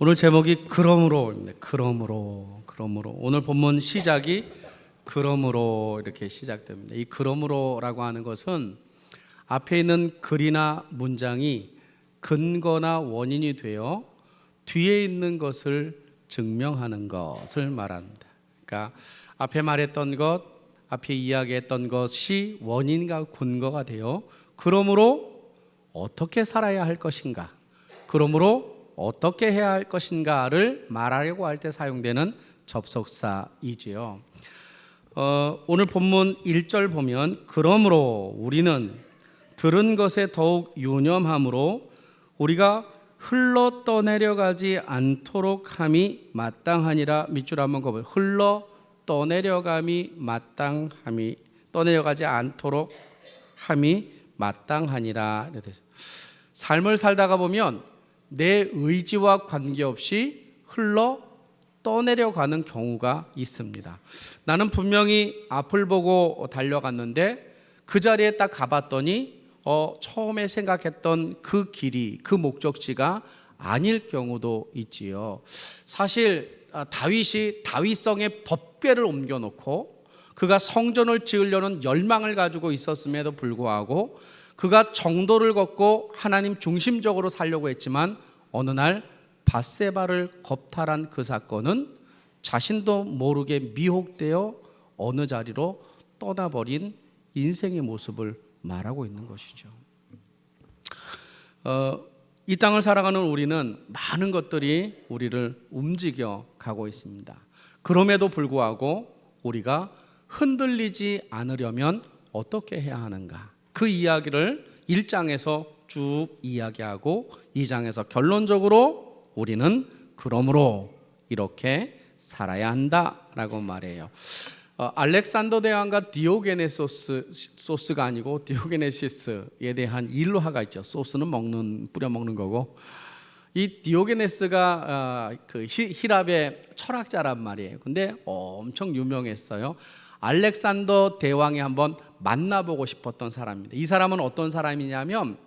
오늘 제목이 그러므로입니다. 그러므로 오늘 본문 시작이 그러므로 이렇게 시작됩니다. 이 그러므로라고 하는 것은 앞에 있는 글이나 문장이 근거나 원인이 되어 뒤에 있는 것을 증명하는 것을 말합니다. 그러니까 앞에 말했던 것, 앞에 이야기했던 것이 원인과 근거가 되어 그러므로 어떻게 살아야 할 것인가, 그러므로 어떻게 해야 할 것인가를 말하려고 할 때 사용되는 접속사이지요. 오늘 본문 1절 보면 그러므로 우리는 들은 것에 더욱 유념함으로 우리가 흘러 떠내려가지 않도록 함이 마땅하니라. 밑줄 한번 그어보세요. 흘러 떠내려감이 마땅함이, 떠내려가지 않도록 함이 마땅하니라. 삶을 살다가 보면 내 의지와 관계없이 흘러 떠내려가는 경우가 있습니다. 나는 분명히 앞을 보고 달려갔는데 그 자리에 딱 가봤더니 처음에 생각했던 그 길이, 그 목적지가 아닐 경우도 있지요. 사실 다윗이 다윗성의 법궤를 옮겨놓고 그가 성전을 지으려는 열망을 가지고 있었음에도 불구하고 그가 정도를 걷고 하나님 중심적으로 살려고 했지만 어느 날 밧세바를 겁탈한 그 사건은 자신도 모르게 미혹되어 어느 자리로 떠나버린 인생의 모습을 말하고 있는 것이죠. 이 땅을 살아가는 우리는 많은 것들이 우리를 움직여 가고 있습니다. 그럼에도 불구하고 우리가 흔들리지 않으려면 어떻게 해야 하는가? 그 이야기를 1장에서 쭉 이야기하고 2장에서 결론적으로 우리는 그러므로 이렇게 살아야 한다라고 말해요. 알렉산더 대왕과 디오게네소스가 아니고 디오게네시스에 대한 일화가 있죠. 소스는 뿌려 먹는 거고, 이 디오게네스가 그 히랍의 철학자란 말이에요. 근데 엄청 유명했어요. 알렉산더 대왕이 한번 만나보고 싶었던 사람입니다. 이 사람은 어떤 사람이냐면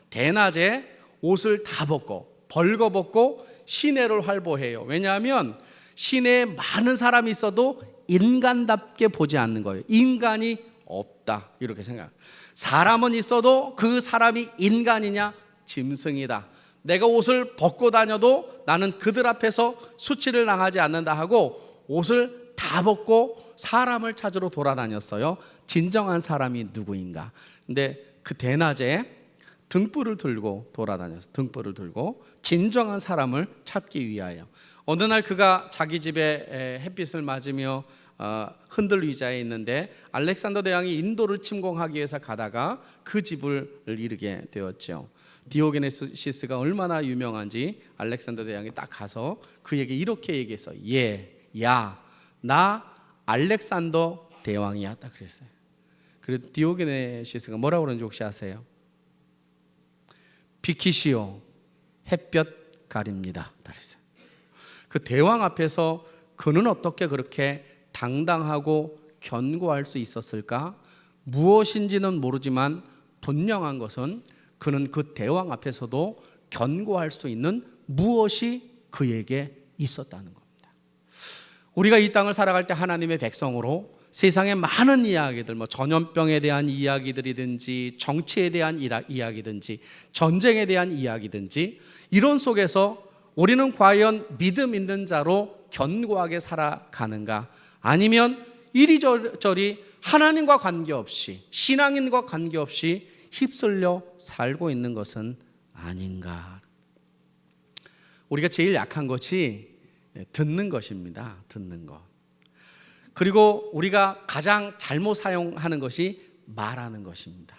대낮에 옷을 다 벗고 벌거벗고 시내를 활보해요. 왜냐하면 시내에 많은 사람이 있어도 인간답게 보지 않는 거예요. 인간이 없다 이렇게 생각. 사람은 있어도 그 사람이 인간이냐? 짐승이다. 내가 옷을 벗고 다녀도 나는 그들 앞에서 수치를 당하지 않는다 하고 옷을 다 벗고 사람을 찾으러 돌아다녔어요. 진정한 사람이 누구인가? 근데 그 대낮에 등불을 들고 돌아다녀서 등불을 들고 진정한 사람을 찾기 위하여 어느 날 그가 자기 집에 햇빛을 맞으며 흔들 의자에 있는데 알렉산더 대왕이 인도를 침공하기 위해서 가다가 그 집을 이르게 되었죠. 디오게네시스가 얼마나 유명한지 알렉산더 대왕이 딱 가서 그에게 이렇게 얘기했어요. 나 알렉산더 대왕이야 딱 그랬어요. 그래서 디오게네시스가 뭐라고 그러는지 혹시 아세요? 비키시오 햇볕 가립니다. 그 대왕 앞에서 그는 어떻게 그렇게 당당하고 견고할 수 있었을까? 무엇인지는 모르지만 분명한 것은 그는 그 대왕 앞에서도 견고할 수 있는 무엇이 그에게 있었다는 겁니다. 우리가 이 땅을 살아갈 때 하나님의 백성으로 세상의 많은 이야기들, 전염병에 대한 이야기들이든지 정치에 대한 이야기든지 전쟁에 대한 이야기든지 이런 속에서 우리는 과연 믿음 있는 자로 견고하게 살아가는가? 아니면 이리저리 하나님과 관계없이 신앙인과 관계없이 휩쓸려 살고 있는 것은 아닌가? 우리가 제일 약한 것이 듣는 것입니다. 듣는 것. 그리고 우리가 가장 잘못 사용하는 것이 말하는 것입니다.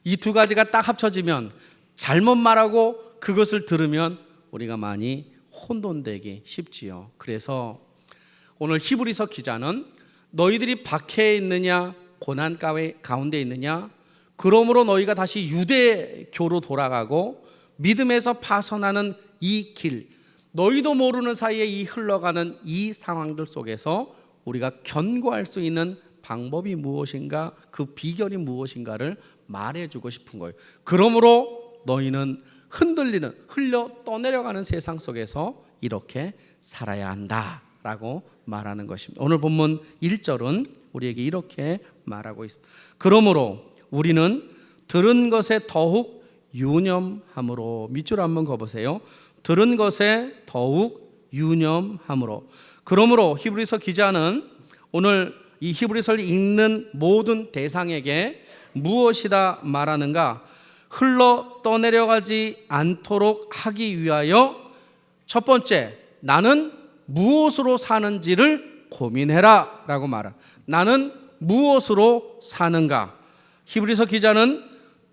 이 두 가지가 딱 합쳐지면 잘못 말하고 그것을 들으면 우리가 많이 혼돈되기 쉽지요. 그래서 오늘 히브리서 기자는 너희들이 박해에 있느냐 고난 가운데 있느냐 그러므로 너희가 다시 유대교로 돌아가고 믿음에서 파선하는 이 길, 너희도 모르는 사이에 이 흘러가는 이 상황들 속에서 우리가 견고할 수 있는 방법이 무엇인가, 그 비결이 무엇인가를 말해주고 싶은 거예요. 그러므로 너희는 흔들리는, 흘려 떠내려가는 세상 속에서 이렇게 살아야 한다라고 말하는 것입니다. 오늘 본문 1절은 우리에게 이렇게 말하고 있습니다. 그러므로 우리는 들은 것에 더욱 유념함으로, 밑줄 한번 그어보세요. 들은 것에 더욱 유념함으로. 그러므로 히브리서 기자는 오늘 이 히브리서를 읽는 모든 대상에게 무엇이다 말하는가? 흘러 떠내려가지 않도록 하기 위하여 첫 번째, 나는 무엇으로 사는지를 고민해라 라고 말합니다. 나는 무엇으로 사는가? 히브리서 기자는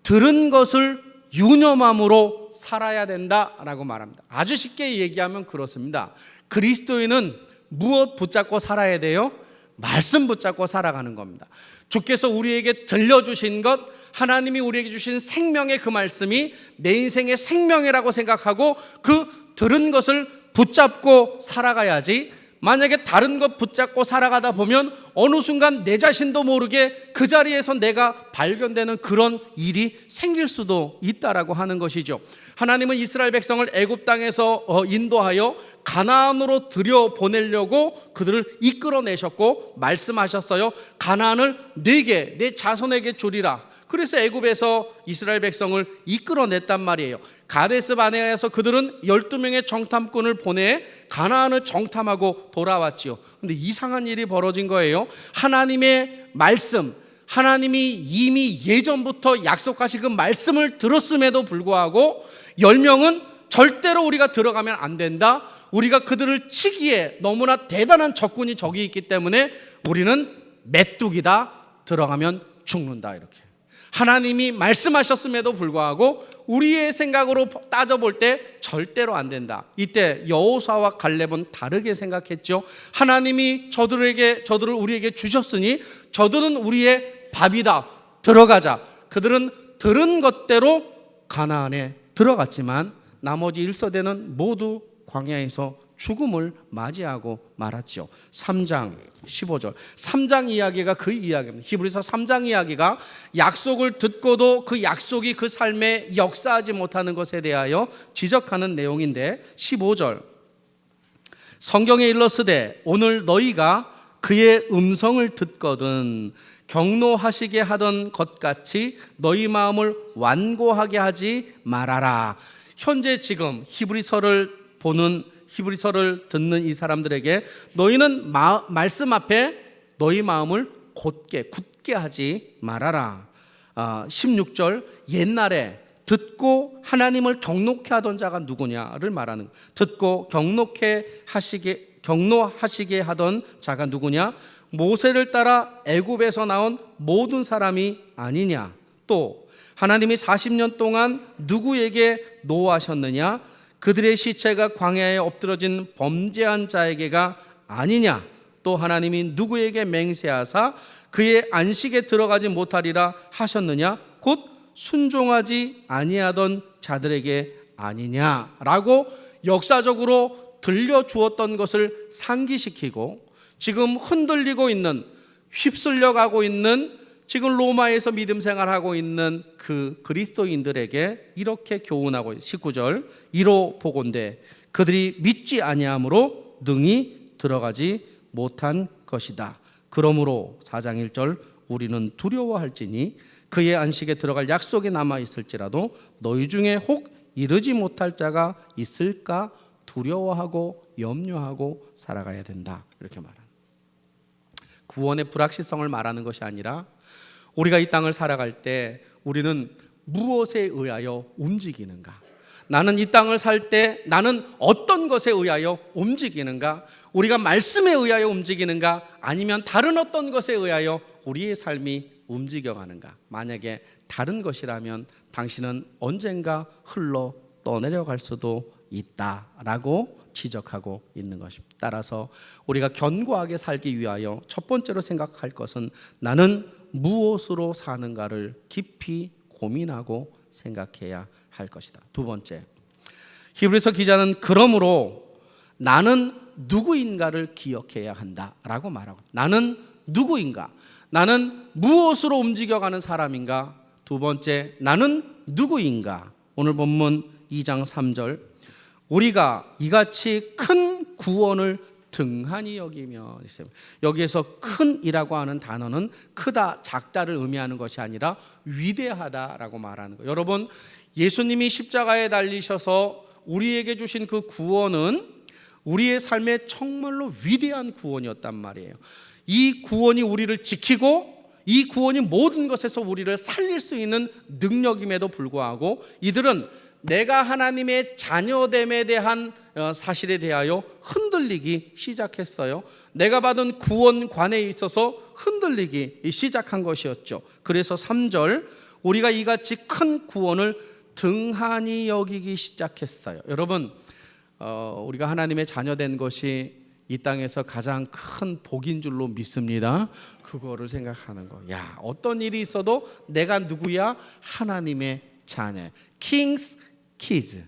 들은 것을 유념함으로 살아야 된다라고 말합니다. 아주 쉽게 얘기하면 그렇습니다. 그리스도인은 무엇 붙잡고 살아야 돼요? 말씀 붙잡고 살아가는 겁니다. 주께서 우리에게 들려주신 것, 하나님이 우리에게 주신 생명의 그 말씀이 내 인생의 생명이라고 생각하고 그 들은 것을 붙잡고 살아가야지, 만약에 다른 것 붙잡고 살아가다 보면 어느 순간 내 자신도 모르게 그 자리에서 내가 발견되는 그런 일이 생길 수도 있다라고 하는 것이죠. 하나님은 이스라엘 백성을 애굽 땅에서 인도하여 가나안으로 들여보내려고 그들을 이끌어내셨고 말씀하셨어요. 가나안을 네게, 내 자손에게 주리라. 그래서 애굽에서 이스라엘 백성을 이끌어냈단 말이에요. 가데스 바네아에서 그들은 12명의 정탐꾼을 보내 가나안을 정탐하고 돌아왔지요. 근데 이상한 일이 벌어진 거예요. 하나님의 말씀, 하나님이 이미 예전부터 약속하신 그 말씀을 들었음에도 불구하고 10명은 절대로 우리가 들어가면 안 된다, 우리가 그들을 치기에 너무나 대단한 적군이 저기 있기 때문에 우리는 메뚜기다, 들어가면 죽는다, 이렇게 하나님이 말씀하셨음에도 불구하고 우리의 생각으로 따져볼 때 절대로 안 된다. 이때 여호수아와 갈렙은 다르게 생각했죠. 하나님이 저들을 우리에게 주셨으니 저들은 우리의 밥이다, 들어가자. 그들은 들은 것대로 가나안에 들어갔지만 나머지 1서대는 모두 광야에서 죽음을 맞이하고 말았죠. 3장 15절 3장 이야기가 그 이야기입니다. 히브리서 3장 이야기가 약속을 듣고도 그 약속이 그 삶에 역사하지 못하는 것에 대하여 지적하는 내용인데, 15절 성경에 일렀으되 오늘 너희가 그의 음성을 듣거든 경노하시게 하던 것 같이 너희 마음을 완고하게 하지 말아라. 현재 지금 히브리서를 듣는 이 사람들에게 너희는 말씀 앞에 너희 마음을 굳게 하지 말아라. 16절 옛날에 듣고 하나님을 경노케 하던 자가 누구냐를 말하는, 듣고 경노하시게 하던 자가 누구냐? 모세를 따라 애굽에서 나온 모든 사람이 아니냐? 또 하나님이 40년 동안 누구에게 노하셨느냐? 그들의 시체가 광야에 엎드러진 범죄한 자에게가 아니냐? 또 하나님이 누구에게 맹세하사 그의 안식에 들어가지 못하리라 하셨느냐? 곧 순종하지 아니하던 자들에게 아니냐라고 역사적으로 들려주었던 것을 상기시키고, 지금 흔들리고 있는, 휩쓸려 가고 있는, 지금 로마에서 믿음 생활하고 있는 그 그리스도인들에게 이렇게 교훈하고, 19절 이로 보건대 그들이 믿지 아니함으로 능히 들어가지 못한 것이다. 그러므로 4장 1절 우리는 두려워할지니 그의 안식에 들어갈 약속이 남아있을지라도 너희 중에 혹 이르지 못할 자가 있을까 두려워하고 염려하고 살아가야 된다, 이렇게 말합니다. 구원의 불확실성을 말하는 것이 아니라 우리가 이 땅을 살아갈 때 우리는 무엇에 의하여 움직이는가? 나는 이 땅을 살 때 나는 어떤 것에 의하여 움직이는가? 우리가 말씀에 의하여 움직이는가? 아니면 다른 어떤 것에 의하여 우리의 삶이 움직여가는가? 만약에 다른 것이라면 당신은 언젠가 흘러 떠내려갈 수도 있다라고 지적하고 있는 것입니다. 따라서 우리가 견고하게 살기 위하여 첫 번째로 생각할 것은 나는 무엇으로 사는가를 깊이 고민하고 생각해야 할 것이다. 두 번째, 히브리서 기자는 그러므로 나는 누구인가를 기억해야 한다라고 말하고, 나는 누구인가? 나는 무엇으로 움직여가는 사람인가? 두 번째, 나는 누구인가? 오늘 본문 2장 3절 우리가 이같이 큰 구원을 등한히 여기며 있어요. 여기에서 큰이라고 하는 단어는 크다 작다를 의미하는 것이 아니라 위대하다라고 말하는 거예요. 여러분, 예수님이 십자가에 달리셔서 우리에게 주신 그 구원은 우리의 삶에 정말로 위대한 구원이었단 말이에요. 이 구원이 우리를 지키고 이 구원이 모든 것에서 우리를 살릴 수 있는 능력임에도 불구하고 이들은 내가 하나님의 자녀됨에 대한 사실에 대하여 흔들리기 시작했어요. 내가 받은 구원관에 있어서 흔들리기 시작한 것이었죠. 그래서 3절 우리가 이같이 큰 구원을 등한히 여기기 시작했어요. 여러분, 우리가 하나님의 자녀된 것이 이 땅에서 가장 큰 복인 줄로 믿습니다. 그거를 생각하는 거. 야, 어떤 일이 있어도 내가 누구야? 하나님의 자녀. King's kids.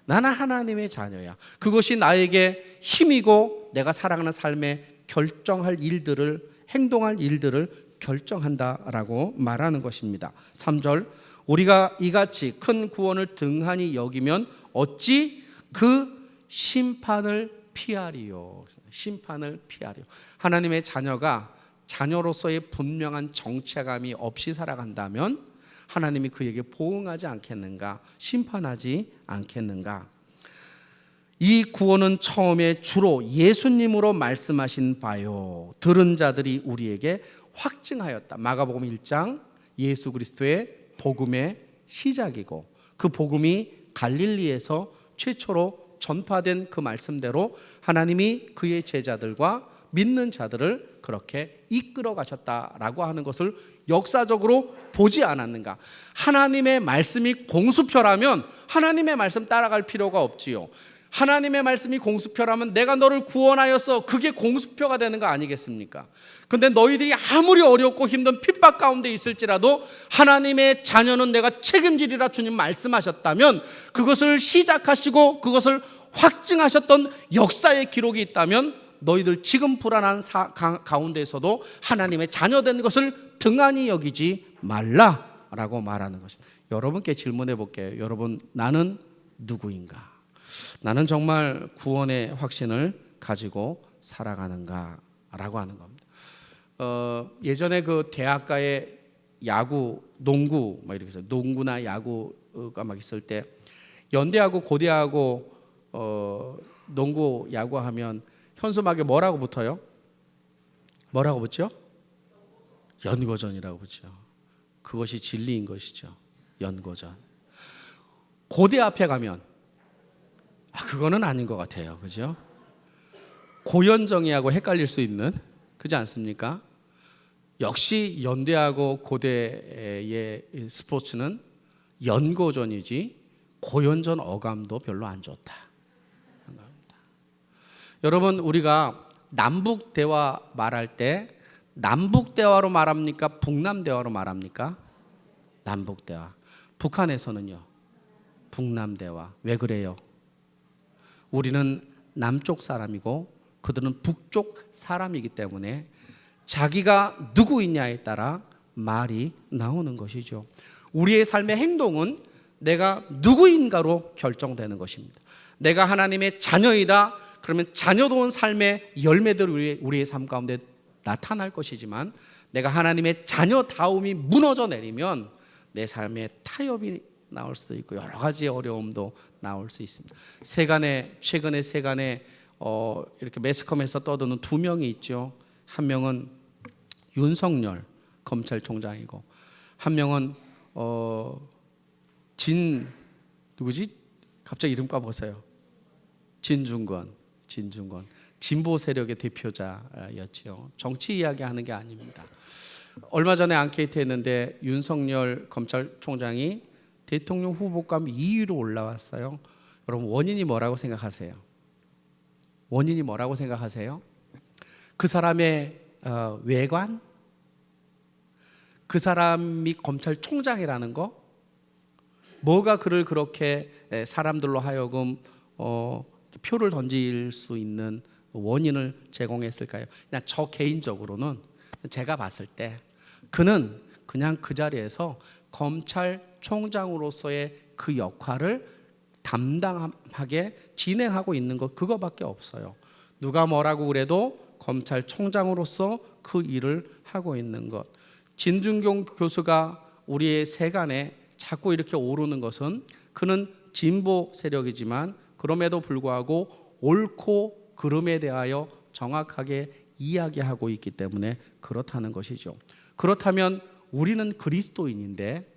나는 하나님의 자녀야. 그것이 나에게 힘이고 내가 살아가는 삶에 결정할 일들을, 행동할 일들을 결정한다라고 말하는 것입니다. 3절 우리가 이같이 큰 구원을 등한히 여기면 어찌 그 심판을 피하리요. 심판을 피하리요. 하나님의 자녀가 자녀로서의 분명한 정체감이 없이 살아간다면 하나님이 그에게 보응하지 않겠는가? 심판하지 않겠는가? 이 구원은 처음에 주로 예수님으로 말씀하신 바요. 들은 자들이 우리에게 확증하였다. 마가복음 1장 예수 그리스도의 복음의 시작이고 그 복음이 갈릴리에서 최초로 전파된 그 말씀대로 하나님이 그의 제자들과 믿는 자들을 그렇게 이끌어 가셨다라고 하는 것을 역사적으로 보지 않았는가? 하나님의 말씀이 공수표라면 하나님의 말씀 따라갈 필요가 없지요. 하나님의 말씀이 공수표라면 내가 너를 구원하였어, 그게 공수표가 되는 거 아니겠습니까? 근데 너희들이 아무리 어렵고 힘든 핍박 가운데 있을지라도 하나님의 자녀는 내가 책임지리라 주님 말씀하셨다면 그것을 시작하시고 그것을 확증하셨던 역사의 기록이 있다면 너희들 지금 불안한 가운데에서도 하나님의 자녀된 것을 등한히 여기지 말라라고 말하는 것입니다. 여러분께 질문해 볼게요. 여러분, 나는 누구인가? 나는 정말 구원의 확신을 가지고 살아가는가? 라고 하는 겁니다. 예전에 그 대학가에 야구, 농구 막 이렇게 해서 농구나 야구가 막 있을 때 연대하고 고대하고 농구 야구하면 현수막에 뭐라고 붙어요? 뭐라고 붙죠? 연고전이라고 붙죠. 그것이 진리인 것이죠. 연고전. 고대 앞에 가면 그거는 아닌 것 같아요. 그죠? 고연정이하고 헷갈릴 수 있는, 그렇지 않습니까? 역시 연대하고 고대의 스포츠는 연고전이지 고연전 어감도 별로 안 좋다. 여러분, 우리가 남북대화 말할 때 남북대화로 말합니까? 북남대화로 말합니까? 남북대화. 북한에서는요, 북남대화. 왜 그래요? 우리는 남쪽 사람이고 그들은 북쪽 사람이기 때문에 자기가 누구이냐에 따라 말이 나오는 것이죠. 우리의 삶의 행동은 내가 누구인가로 결정되는 것입니다. 내가 하나님의 자녀이다. 그러면 자녀다운 삶의 열매들이 우리의 삶 가운데 나타날 것이지만 내가 하나님의 자녀다움이 무너져 내리면 내 삶에 타협이 나올 수도 있고 여러 가지 어려움도 나올 수 있습니다. 최근에 세간에 이렇게 매스컴에서 떠드는 두 명이 있죠. 한 명은 윤석열 검찰총장이고 한 명은 누구지? 갑자기 이름 까먹었어요. 진중권 진보 세력의 대표자였죠. 정치 이야기하는 게 아닙니다. 얼마 전에 앙케이트 했는데 윤석열 검찰총장이 대통령 후보감 2위로 올라왔어요. 여러분, 원인이 뭐라고 생각하세요? 원인이 뭐라고 생각하세요? 그 사람의 외관? 그 사람이 검찰총장이라는 거? 뭐가 그를 그렇게 사람들로 하여금 표를 던질 수 있는 원인을 제공했을까요? 그냥 저 개인적으로는 제가 봤을 때 그는 그냥 그 자리에서 검찰총장으로서의 그 역할을 담당하게 진행하고 있는 것 그거밖에 없어요. 누가 뭐라고 그래도 검찰총장으로서 그 일을 하고 있는 것. 진중경 교수가 우리의 세간에 자꾸 이렇게 오르는 것은 그는 진보 세력이지만 그럼에도 불구하고 옳고 그름에 대하여 정확하게 이야기하고 있기 때문에 그렇다는 것이죠. 그렇다면 우리는 그리스도인인데,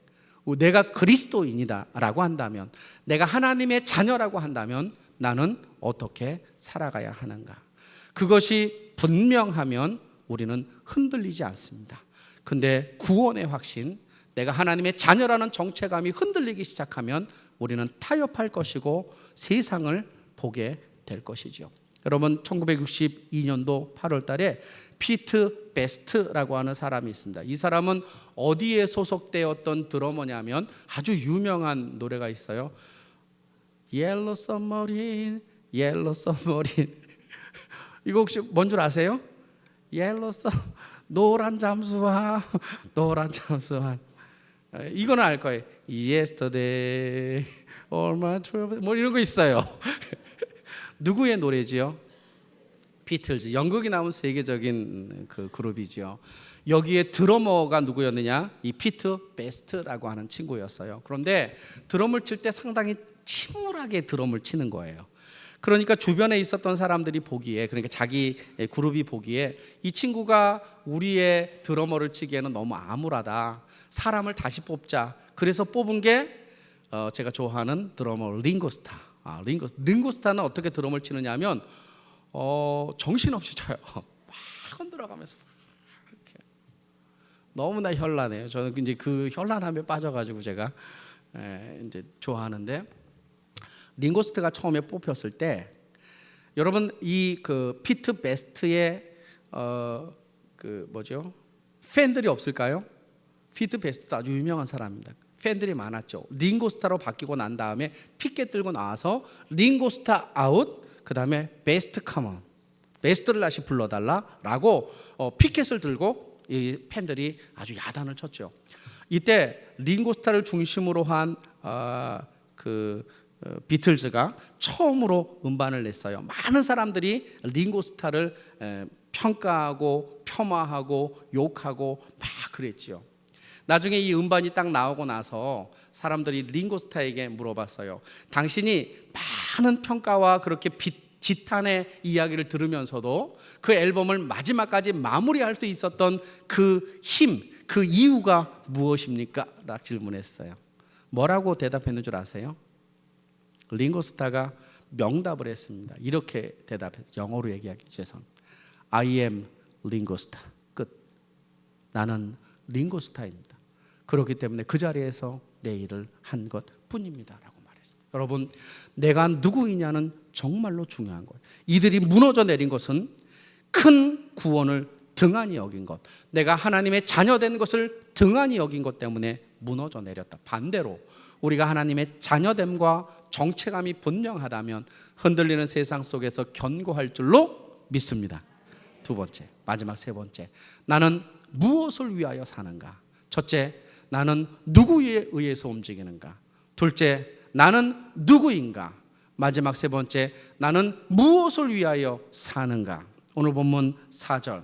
내가 그리스도인이다라고 한다면, 내가 하나님의 자녀라고 한다면 나는 어떻게 살아가야 하는가? 그것이 분명하면 우리는 흔들리지 않습니다. 근데 구원의 확신, 내가 하나님의 자녀라는 정체감이 흔들리기 시작하면 우리는 타협할 것이고 세상을 보게 될 것이죠. 여러분, 1962년도 8월 달에 피트 베스트라고 하는 사람이 있습니다. 이 사람은 어디에 소속되었던 드러머냐면 아주 유명한 노래가 있어요. Yellow Submarine, Yellow Submarine. 이거 혹시 뭔 줄 아세요? Yellow Submarine, 노란 잠수함, 노란 잠수함. 이거는 알 거예요. Yesterday, all my trouble. 뭐 이런 거 있어요. 누구의 노래지요? 비틀즈. 영국이 나온 세계적인 그 그룹이죠. 여기에 드러머가 누구였느냐? 이 피트 베스트라고 하는 친구였어요. 그런데 드럼을 칠 때 상당히 침울하게 드럼을 치는 거예요. 그러니까 주변에 있었던 사람들이 보기에, 그러니까 자기 그룹이 보기에 이 친구가 우리의 드러머를 치기에는 너무 암울하다. 사람을 다시 뽑자. 그래서 뽑은 게 제가 좋아하는 드러머 링고스타. 링고스타는 어떻게 드럼을 치느냐 하면 정신없이 쳐요. 막 흔들어가면서 이렇게. 너무나 현란해요. 저는 이제 그 현란함에 빠져가지고 제가 이제 좋아하는데, 링고스트가 처음에 뽑혔을 때 여러분 이 그 피트 베스트의 그 뭐죠? 팬들이 없을까요? 피트 베스트도 아주 유명한 사람입니다. 팬들이 많았죠. 링고스타로 바뀌고 난 다음에 피켓 들고 나와서 링고스타 아웃, 그 다음에 베스트 컴온, 베스트를 다시 불러달라라고 피켓을 들고 이 팬들이 아주 야단을 쳤죠. 이때 링고스타를 중심으로 한 비틀즈가 처음으로 음반을 냈어요. 많은 사람들이 링고스타를 평가하고 폄하하고 욕하고 막 그랬지요. 나중에 이 음반이 딱 나오고 나서 사람들이 링고스타에게 물어봤어요. 당신이 많은 평가와 그렇게 지탄의 이야기를 들으면서도 그 앨범을 마지막까지 마무리할 수 있었던 그 힘, 그 이유가 무엇입니까? 라고 질문했어요. 뭐라고 대답했는 줄 아세요? 링고스타가 명답을 했습니다. 이렇게 대답했어요. 영어로 얘기하기 죄송. I am 링고스타. 끝. 나는 링고스타입니다. 그렇기 때문에 그 자리에서 내 일을 한 것뿐입니다 라고 말했습니다. 여러분, 내가 누구이냐는 정말로 중요한 거예요. 이들이 무너져 내린 것은 큰 구원을 등한히 여긴 것, 내가 하나님의 자녀된 것을 등한히 여긴 것 때문에 무너져 내렸다. 반대로 우리가 하나님의 자녀됨과 정체감이 분명하다면 흔들리는 세상 속에서 견고할 줄로 믿습니다. 두 번째, 마지막 세 번째, 나는 무엇을 위하여 사는가? 첫째, 나는 누구에 의해서 움직이는가? 둘째, 나는 누구인가? 마지막 세 번째, 나는 무엇을 위하여 사는가? 오늘 본문 4절,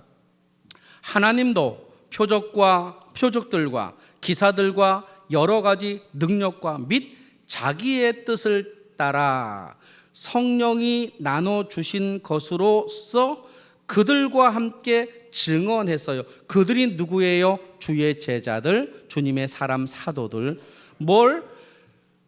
하나님도 표적들과 기사들과 여러 가지 능력과 및 자기의 뜻을 따라 성령이 나눠주신 것으로서 그들과 함께 증언했어요. 그들이 누구예요? 주의 제자들, 주님의 사람 사도들.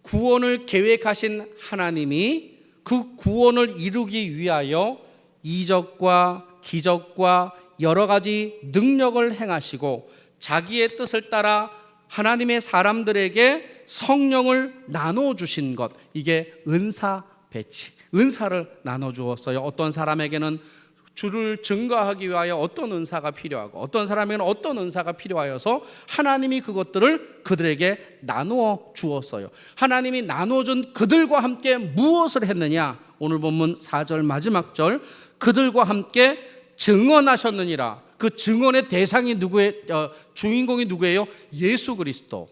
구원을 계획하신 하나님이 그 구원을 이루기 위하여 이적과 기적과 여러 가지 능력을 행하시고 자기의 뜻을 따라 하나님의 사람들에게 성령을 나눠주신 것, 이게 은사 배치, 은사를 나눠주었어요. 어떤 사람에게는 주를 증거하기 위하여 어떤 은사가 필요하고 어떤 사람에게는 어떤 은사가 필요하여서 하나님이 그것들을 그들에게 나누어 주었어요. 하나님이 나눠준 그들과 함께 무엇을 했느냐? 오늘 본문 4절 마지막 절, 그들과 함께 증언하셨느니라. 그 증언의 대상이 주인공이 누구예요? 예수 그리스도.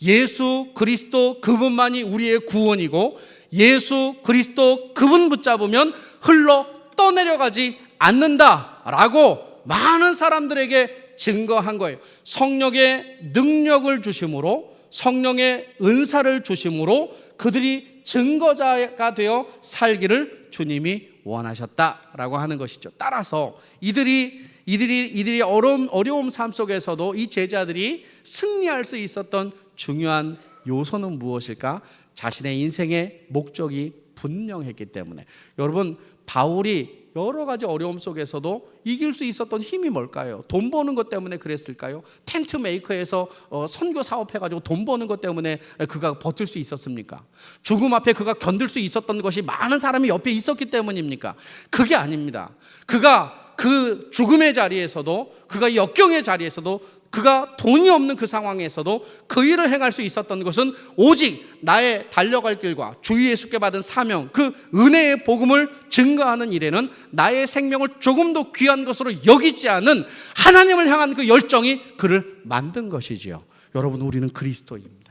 예수 그리스도, 그분만이 우리의 구원이고 예수 그리스도 그분 붙잡으면 흘러 떠내려가지 않는다라고 많은 사람들에게 증거한 거예요. 성령의 능력을 주심으로, 성령의 은사를 주심으로 그들이 증거자가 되어 살기를 주님이 원하셨다라고 하는 것이죠. 따라서 이들이 어려움 삶 속에서도 이 제자들이 승리할 수 있었던 중요한 요소는 무엇일까? 자신의 인생의 목적이 분명했기 때문에. 여러분, 바울이 여러 가지 어려움 속에서도 이길 수 있었던 힘이 뭘까요? 돈 버는 것 때문에 그랬을까요? 텐트 메이커에서 선교 사업해가지고 돈 버는 것 때문에 그가 버틸 수 있었습니까? 죽음 앞에 그가 견딜 수 있었던 것이 많은 사람이 옆에 있었기 때문입니까? 그게 아닙니다. 그가 그 죽음의 자리에서도, 그가 역경의 자리에서도, 그가 돈이 없는 그 상황에서도 그 일을 행할 수 있었던 것은 오직 나의 달려갈 길과 주 예수께 받은 사명, 그 은혜의 복음을 증거하는 일에는 나의 생명을 조금 더 귀한 것으로 여기지 않은 하나님을 향한 그 열정이 그를 만든 것이지요. 여러분, 우리는 그리스도입니다.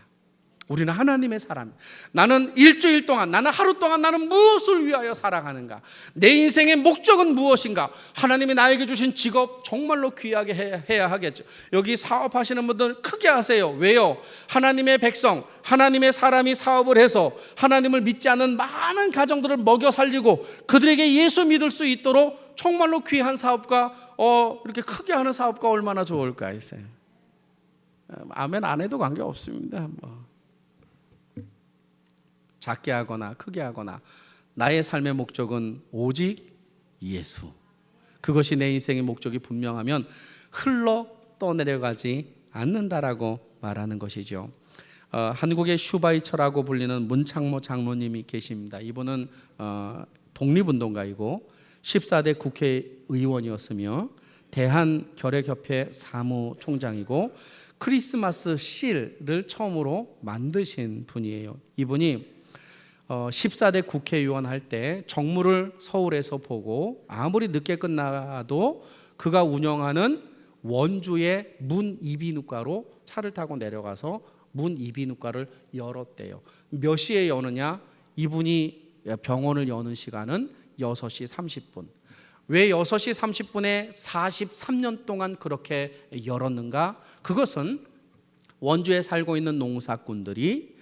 우리는 하나님의 사람. 나는 일주일 동안, 나는 하루 동안 나는 무엇을 위하여 살아가는가? 내 인생의 목적은 무엇인가? 하나님이 나에게 주신 직업 정말로 귀하게 해야 하겠죠. 여기 사업하시는 분들 크게 하세요. 왜요? 하나님의 백성, 하나님의 사람이 사업을 해서 하나님을 믿지 않는 많은 가정들을 먹여 살리고 그들에게 예수 믿을 수 있도록 정말로 귀한 사업과 이렇게 크게 하는 사업과 얼마나 좋을까 했어요. 아멘 안 해도 관계없습니다. 작게 하거나 크게 하거나 나의 삶의 목적은 오직 예수. 그것이 내 인생의 목적이 분명하면 흘러 떠내려가지 않는다라고 말하는 것이죠. 한국의 슈바이처라고 불리는 문창모 장로님이 계십니다. 이분은 독립운동가이고 14대 국회의원이었으며 대한결핵협회 사무총장이고 크리스마스 실을 처음으로 만드신 분이에요. 이분이 14대 국회의원 할 때 정무를 서울에서 보고 아무리 늦게 끝나도 그가 운영하는 원주의 문이비인후과로 차를 타고 내려가서 문이비인후과를 열었대요. 몇 시에 여느냐? 이분이 병원을 여는 시간은 6시 30분. 왜 6시 30분에 43년 동안 그렇게 열었는가? 그것은 원주에 살고 있는 농사꾼들이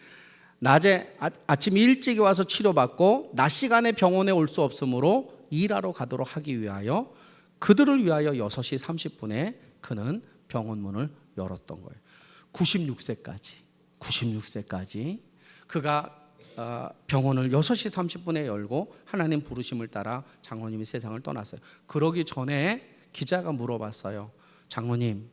낮에 아침 일찍 와서 치료받고 낮 시간에 병원에 올 수 없으므로 일하러 가도록 하기 위하여 그들을 위하여 6시 30분에 그는 병원 문을 열었던 거예요. 96세까지 그가 병원을 6시 30분에 열고 하나님 부르심을 따라 장로님이 세상을 떠났어요. 그러기 전에 기자가 물어봤어요. 장로님,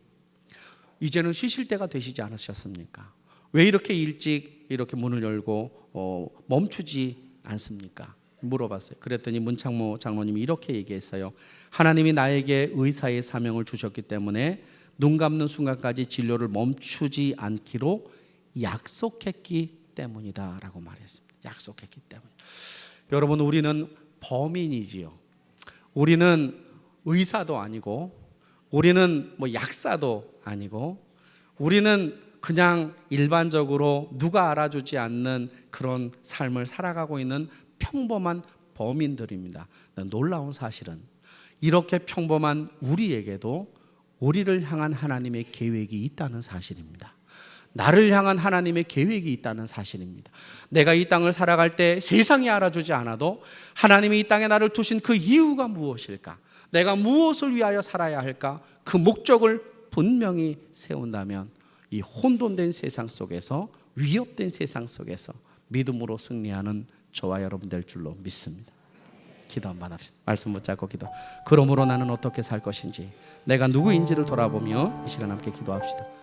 이제는 쉬실 때가 되시지 않으셨습니까? 왜 이렇게 일찍 이렇게 문을 열고 멈추지 않습니까? 물어봤어요. 그랬더니 문창모 장로님이 이렇게 얘기했어요. 하나님이 나에게 의사의 사명을 주셨기 때문에 눈 감는 순간까지 진료를 멈추지 않기로 약속했기 때문이다 라고 말했습니다. 약속했기 때문. 여러분, 우리는 범인이지요. 우리는 의사도 아니고 우리는 약사도 아니고 우리는 그냥 일반적으로 누가 알아주지 않는 그런 삶을 살아가고 있는 평범한 범인들입니다. 놀라운 사실은 이렇게 평범한 우리에게도 우리를 향한 하나님의 계획이 있다는 사실입니다. 나를 향한 하나님의 계획이 있다는 사실입니다. 내가 이 땅을 살아갈 때 세상이 알아주지 않아도 하나님이 이 땅에 나를 두신 그 이유가 무엇일까? 내가 무엇을 위하여 살아야 할까? 그 목적을 분명히 세운다면 이 혼돈된 세상 속에서, 위협된 세상 속에서 믿음으로 승리하는 저와 여러분 될 줄로 믿습니다. 기도 한번 합시다. 말씀 붙잡고 기도. 그러므로 나는 어떻게 살 것인지, 내가 누구인지를 돌아보며 이 시간 함께 기도합시다.